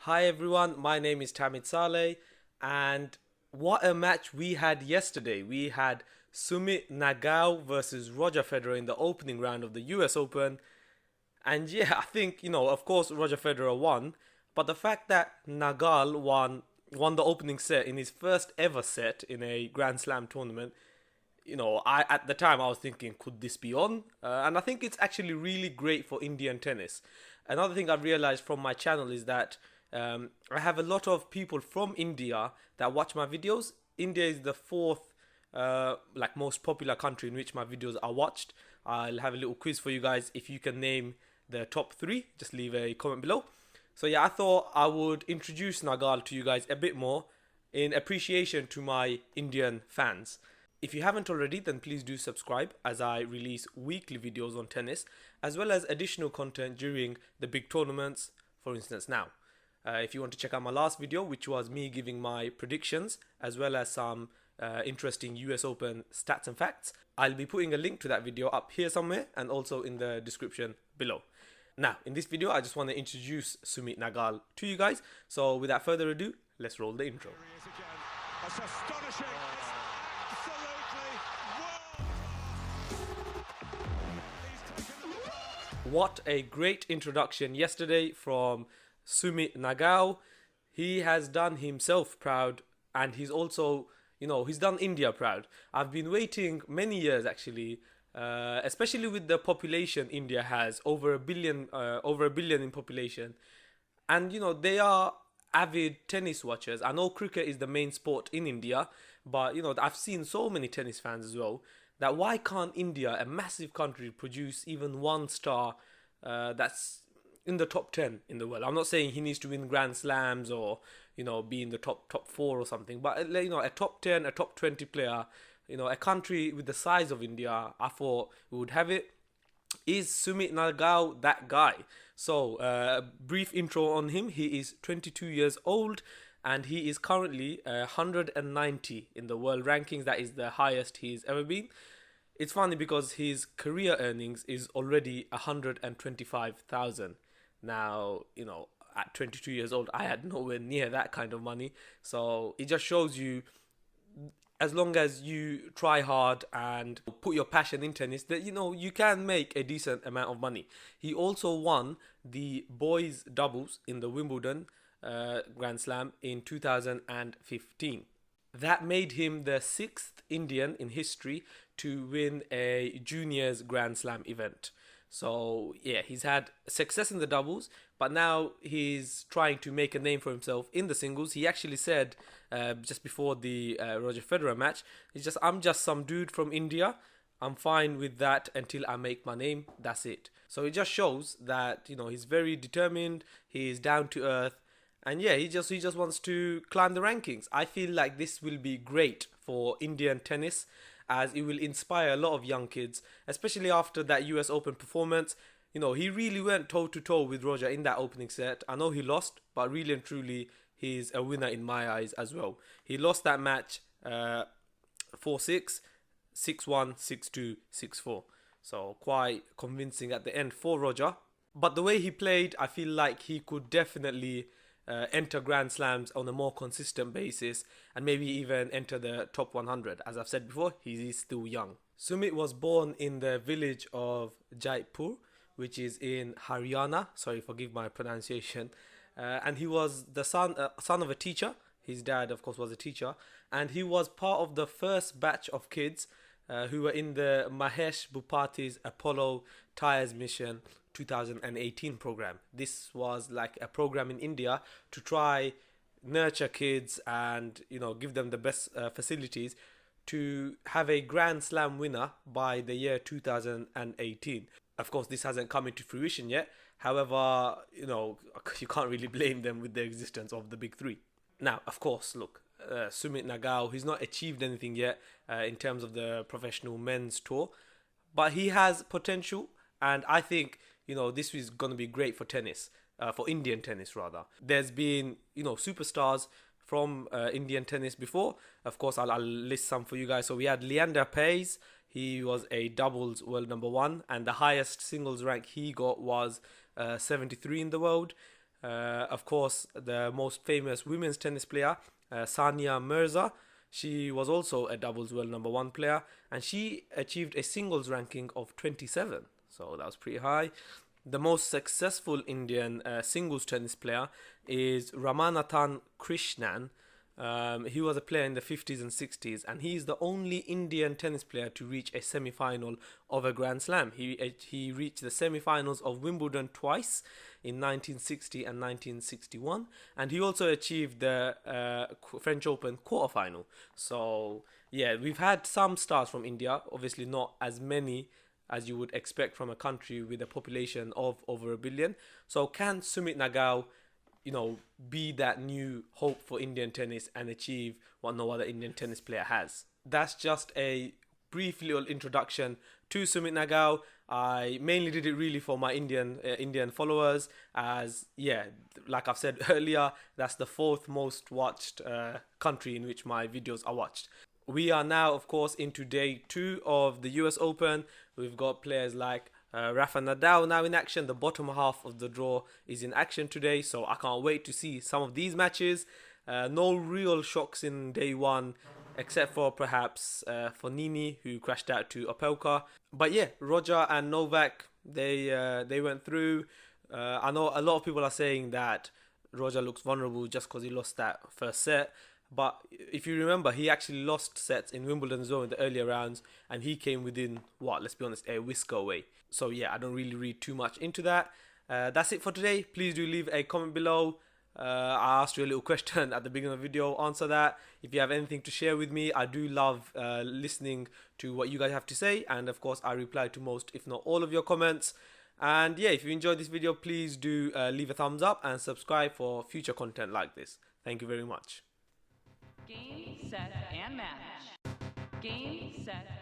Hi everyone, my name is Tamit Saleh, and what a match we had yesterday. We had Sumit Nagal versus Roger Federer in the opening round of the US Open. And yeah, I think, of course Roger Federer won, but the fact that Nagal won the opening set in his first ever set in a Grand Slam tournament, I at the time I was thinking, could this be on? And I think it's actually really great for Indian tennis. Another thing I've realized from my channel is that I have a lot of people from India that watch my videos. India is the fourth most popular country in which my videos are watched. I'll have a little quiz for you guys. If you can name the top three, just leave a comment below. So yeah, I thought I would introduce Nagal to you guys a bit more in appreciation to my Indian fans. If you haven't already, then please do subscribe as I release weekly videos on tennis as well as additional content during the big tournaments, for instance now. If you want to check out my last video, which was me giving my predictions as well as some interesting US Open stats and facts, I'll be putting a link to that video up here somewhere and also in the description below. Now, in this video, I just want to introduce Sumit Nagal to you guys. So without further ado, let's roll the intro. That's astonishing. What a great introduction yesterday from Sumit Nagal. He has done himself proud, and he's also, he's done India proud. I've been waiting many years actually, especially with the population India has, over a billion in population. And they are avid tennis watchers. I know cricket is the main sport in India, but I've seen so many tennis fans as well, that why can't India, a massive country, produce even one star that's in the top 10 in the world? I'm not saying he needs to win Grand Slams or be in the top 4 or something, but a top 10, a top 20 player, a country with the size of India, I thought we would have it. Is Sumit Nagal that guy? So brief intro on him. He is 22 years old and he is currently 190 in the world rankings. That is the highest he's ever been. It's funny because his career earnings is already 125,000. Now, at 22 years old, I had nowhere near that kind of money. So it just shows you, as long as you try hard and put your passion in tennis, that you can make a decent amount of money. He also won the boys doubles in the Wimbledon Grand Slam in 2015. That made him the 6th Indian in history to win a juniors Grand Slam event. So yeah, he's had success in the doubles, but now he's trying to make a name for himself in the singles. He actually said just before the Roger Federer match, I'm just some dude from India. I'm fine with that until I make my name. That's it. So it just shows that he's very determined. He's down to earth. And yeah, he just wants to climb the rankings. I feel like this will be great for Indian tennis, as it will inspire a lot of young kids, especially after that US Open performance. He really went toe to toe with Roger in that opening set. I know he lost, but really and truly, he's a winner in my eyes as well. He lost that match 4-6, 6-1, 6-2, 6-4. So quite convincing at the end for Roger. But the way he played, I feel like he could definitely enter Grand Slams on a more consistent basis and maybe even enter the top 100. As I've said before, he is still young. Sumit was born in the village of Jaipur, which is in Haryana. Sorry, forgive my pronunciation. And he was the son of a teacher. His dad, of course, was a teacher. And he was part of the first batch of kids who were in the Mahesh Bhupati's Apollo Tyres Mission 2018 program. This was like a program in India to try nurture kids and give them the best facilities to have a Grand Slam winner by the year 2018. Of course, this hasn't come into fruition yet. However, you can't really blame them with the existence of the big three. Now, of course, look, Sumit Nagal, he's not achieved anything yet in terms of the professional men's tour, but he has potential, and I think this is going to be great for tennis, for Indian tennis rather. There's been superstars from Indian tennis before. Of course, I'll list some for you guys. So we had Leander Paes. He was a doubles world number 1, and the highest singles rank he got was 73 in the world. Of course, the most famous women's tennis player, Sania Mirza. She was also a doubles world number one player, and she achieved a singles ranking of 27. So that was pretty high. The most successful Indian singles tennis player is Ramanathan Krishnan. He was a player in the 50s and 60s, and he's the only Indian tennis player to reach a semi-final of a Grand Slam. He reached the semi-finals of Wimbledon twice in 1960 and 1961, and he also achieved the French Open quarterfinal. So yeah, we've had some stars from India, obviously not as many as you would expect from a country with a population of over a billion. So can Sumit Nagal, be that new hope for Indian tennis and achieve what no other Indian tennis player has? That's just a brief little introduction to Sumit Nagal. I mainly did it really for my Indian followers, as like I've said earlier, that's the fourth most watched country in which my videos are watched. We are now, of course, into day 2 of the US Open. We've got players like Rafa Nadal now in action. The bottom half of the draw is in action today, so I can't wait to see some of these matches. No real shocks in day 1, except for perhaps for Nini, who crashed out to Opelka. But yeah, Roger and Novak, they went through. I know a lot of people are saying that Roger looks vulnerable just because he lost that first set. But if you remember, he actually lost sets in Wimbledon as well in the earlier rounds, and he came within, let's be honest, a whisker away. So yeah, I don't really read too much into that. That's it for today. Please do leave a comment below. I asked you a little question at the beginning of the video. Answer that. If you have anything to share with me, I do love listening to what you guys have to say. And of course, I reply to most, if not all of your comments. And yeah, if you enjoyed this video, please do leave a thumbs up and subscribe for future content like this. Thank you very much. Game, set, and match. Game, set,